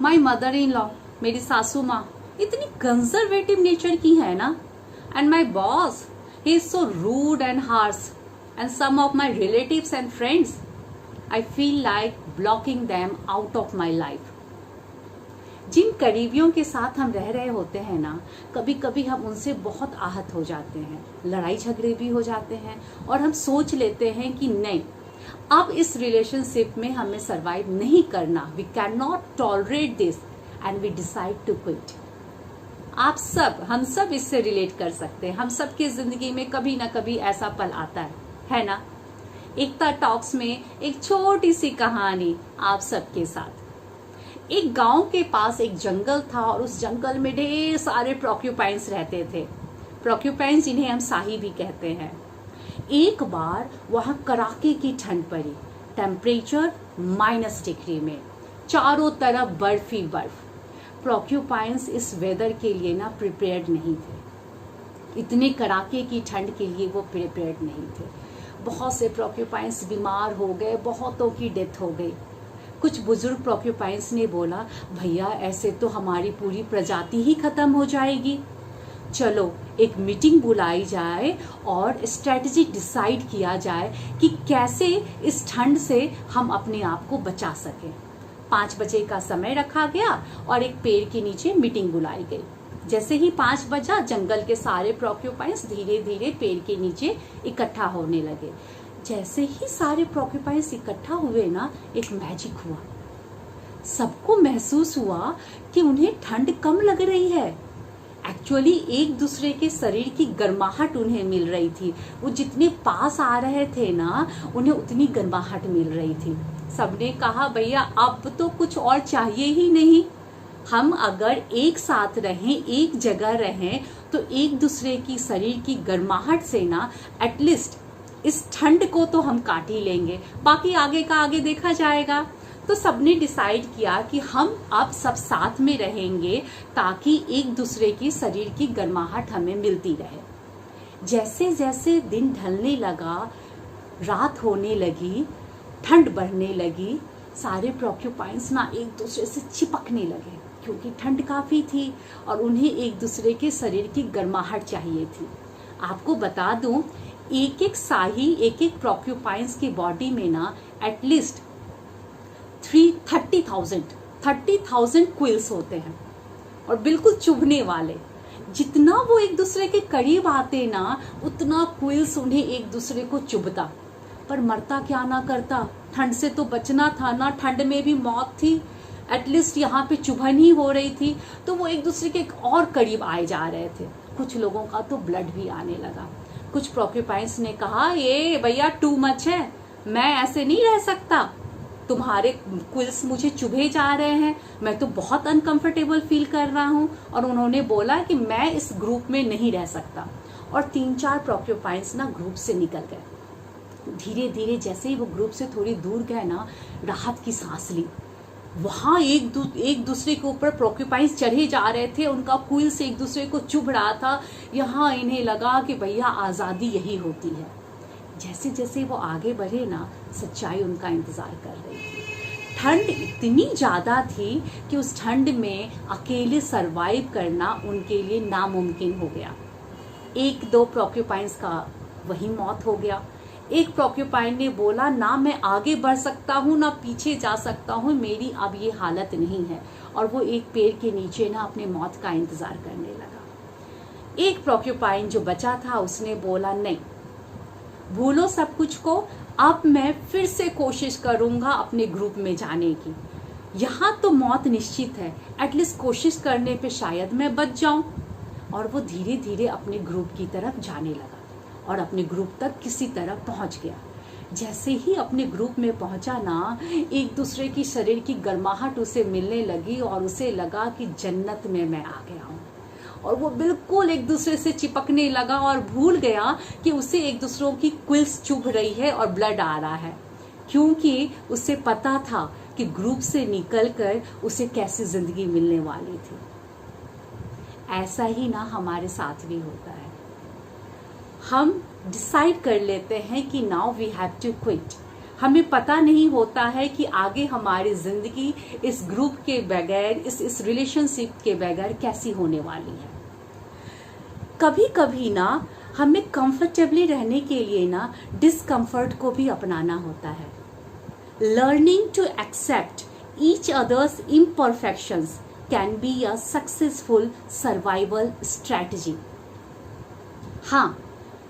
My mother in law, मेरी सासू माँ इतनी कंजर्वेटिव नेचर की है ना, and my boss he is so rude and harsh, and some of my relatives and friends I feel like blocking them out of my life. जिन करीबियों के साथ हम रह रहे होते हैं ना, कभी कभी हम उनसे बहुत आहत हो जाते हैं, लड़ाई झगड़े भी हो जाते हैं, और हम सोच लेते हैं कि नहीं, अब इस रिलेशनशिप में हमें सरवाइव नहीं करना, we can not tolerate this and we decide to quit. हम सब इससे रिलेट कर सकते हैं। हम सब की जिंदगी में कभी ना कभी ऐसा पल आता है ना। एकता टॉक्स में एक छोटी सी कहानी आप सबके साथ। एक गांव के पास एक जंगल था और उस जंगल में ढेर सारे प्रोक्यूपाइंस रहते थे। प्रोक्यूपाइंस जिन्हें हम शाही भी कहते हैं। एक बार वहां कड़ाके की ठंड पड़ी, टेम्परेचर -डिग्री में, चारों तरफ बर्फ ही बर्फ। प्रोक्यूपाइंस इस वेदर के लिए ना प्रिपेयर्ड नहीं थे, इतने कड़ाके की ठंड के लिए वो प्रिपेयर्ड नहीं थे। बहुत से प्रोक्यूपाइंस बीमार हो गए, बहुतों की डेथ हो गई। कुछ बुजुर्ग प्रोक्यूपाइंस ने बोला, भैया ऐसे तो हमारी पूरी प्रजाति ही खत्म हो जाएगी, चलो एक मीटिंग बुलाई जाए और स्ट्रेटजी डिसाइड किया जाए कि कैसे इस ठंड से हम अपने आप को बचा सकें। 5 बजे का समय रखा गया और एक पेड़ के नीचे मीटिंग बुलाई गई। जैसे ही 5 बजा, जंगल के सारे प्रोक्यूपाइंस धीरे धीरे पेड़ के नीचे इकट्ठा होने लगे। जैसे ही सारे प्रोक्यूपाइंस इकट्ठा हुए ना, एक मैजिक हुआ। सबको महसूस हुआ कि उन्हें ठंड कम लग रही है। एक्चुअली एक दूसरे के शरीर की गर्माहट उन्हें मिल रही थी। वो जितने पास आ रहे थे ना, उन्हें उतनी गर्माहट मिल रही थी। सबने कहा, भैया अब तो कुछ और चाहिए ही नहीं। हम अगर एक साथ रहें, एक जगह रहें, तो एक दूसरे की शरीर की गर्माहट से ना एटलीस्ट इस ठंड को तो हम काट ही लेंगे, बाकी आगे का आगे देखा जाएगा। तो सबने डिसाइड किया कि हम अब सब साथ में रहेंगे ताकि एक दूसरे की शरीर की गर्माहट हमें मिलती रहे। जैसे जैसे दिन ढलने लगा, रात होने लगी, ठंड बढ़ने लगी, सारे प्रोक्यूपाइंस ना एक दूसरे से चिपकने लगे, क्योंकि ठंड काफी थी और उन्हें एक दूसरे के शरीर की गर्माहट चाहिए थी। आपको बता दूं, एक एक शाही, एक एक प्रोक्यूपाइंस की बॉडी में ना एटलीस्ट 30,000 क्विल्स होते हैं, और बिल्कुल चुभने वाले। जितना वो एक दूसरे के करीब आते ना, उतना क्विल्स उन्हें एक दूसरे को चुभता। पर मरता क्या ना करता, ठंड से तो बचना था ना, ठंड में भी मौत थी, एटलीस्ट यहाँ पे चुभन ही हो रही थी, तो वो एक दूसरे के और करीब आए जा रहे थे। कुछ लोगों का तो ब्लड भी आने लगा। कुछ प्रोक्यूपाइंस ने कहा, ये भैया टू मच है, मैं ऐसे नहीं रह सकता, तुम्हारे क्विल्स मुझे चुभे जा रहे हैं, मैं तो बहुत अनकंफर्टेबल फील कर रहा हूं। और उन्होंने बोला कि मैं इस ग्रुप में नहीं रह सकता। और 3-4 प्रोक्यूपाइंस ना ग्रुप से निकल गए। धीरे धीरे जैसे ही वो ग्रुप से थोड़ी दूर गए ना, राहत की सांस ली। वहां एक दूसरे के ऊपर प्रोक्यूपाइंस चढ़े जा रहे थे, उनका क्विल्स एक दूसरे को चुभ रहा था। यहाँ इन्हें लगा कि भैया आजादी यही होती है। जैसे जैसे वो आगे बढ़े ना, सच्चाई उनका इंतजार कर रही थी। ठंड इतनी ज्यादा थी कि उस ठंड में अकेले सरवाइव करना उनके लिए नामुमकिन हो गया। 1-2 प्रोक्यूपाइंस का वही मौत हो गया। एक प्रोक्यूपाइन ने बोला, ना मैं आगे बढ़ सकता हूँ ना पीछे जा सकता हूँ, मेरी अब ये हालत नहीं है। और वो एक पेड़ के नीचे ना अपने मौत का इंतजार करने लगा। एक प्रोक्यूपाइन जो बचा था, उसने बोला, नहीं, भूलो सब कुछ को, अब मैं फिर से कोशिश करूंगा अपने ग्रुप में जाने की। यहाँ तो मौत निश्चित है, एटलीस्ट कोशिश करने पे शायद मैं बच जाऊं। और वो धीरे धीरे अपने ग्रुप की तरफ जाने लगा और अपने ग्रुप तक किसी तरह पहुंच गया। जैसे ही अपने ग्रुप में पहुंचा ना, एक दूसरे की शरीर की गर्माहट उसे मिलने लगी और उसे लगा कि जन्नत में मैं आ गया हूँ। और वो बिल्कुल एक दूसरे से चिपकने लगा और भूल गया कि उसे एक दूसरों की क्विल्स चुभ रही है और ब्लड आ रहा है, क्योंकि उसे पता था कि ग्रुप से निकलकर उसे कैसी जिंदगी मिलने वाली थी। ऐसा ही ना हमारे साथ भी होता है। हम डिसाइड कर लेते हैं कि now we have to quit. हमें पता नहीं होता है कि आगे हमारी जिंदगी इस ग्रुप के बगैर, इस रिलेशनशिप के बगैर कैसी होने वाली है। कभी कभी ना हमें कंफर्टेबली रहने के लिए ना डिस्कम्फर्ट को भी अपनाना होता है। Learning to accept each others imperfections can be a successful survival strategy. हाँ,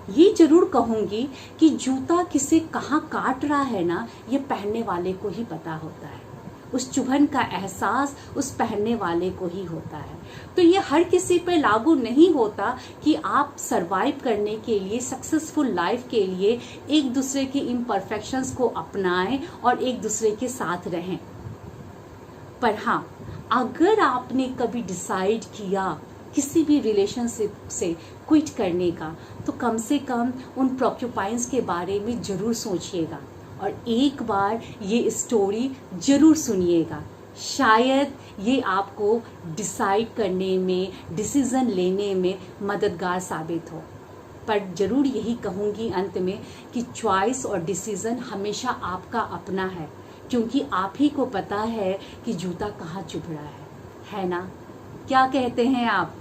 ये जरूर कहूंगी कि जूता किसे कहाँ काट रहा है ना, ये पहनने वाले को ही पता होता है। उस चुभन का एहसास उस पहनने वाले को ही होता है। तो ये हर किसी पे लागू नहीं होता कि आप सरवाइव करने के लिए, सक्सेसफुल लाइफ के लिए एक दूसरे की इम्परफेक्शंस को अपनाएं और एक दूसरे के साथ रहें। पर हाँ, अगर आपने कभी डिसाइड किया किसी भी रिलेशनशिप से क्विट करने का, तो कम से कम उन प्रॉक्यूपाइंस के बारे में जरूर सोचिएगा और एक बार ये स्टोरी जरूर सुनिएगा। शायद ये आपको डिसाइड करने में, डिसीजन लेने में मददगार साबित हो। पर जरूर यही कहूँगी अंत में कि चॉइस और डिसीजन हमेशा आपका अपना है, क्योंकि आप ही को पता है कि जूता कहाँ चुभ रहा है ना? क्या कहते हैं आप?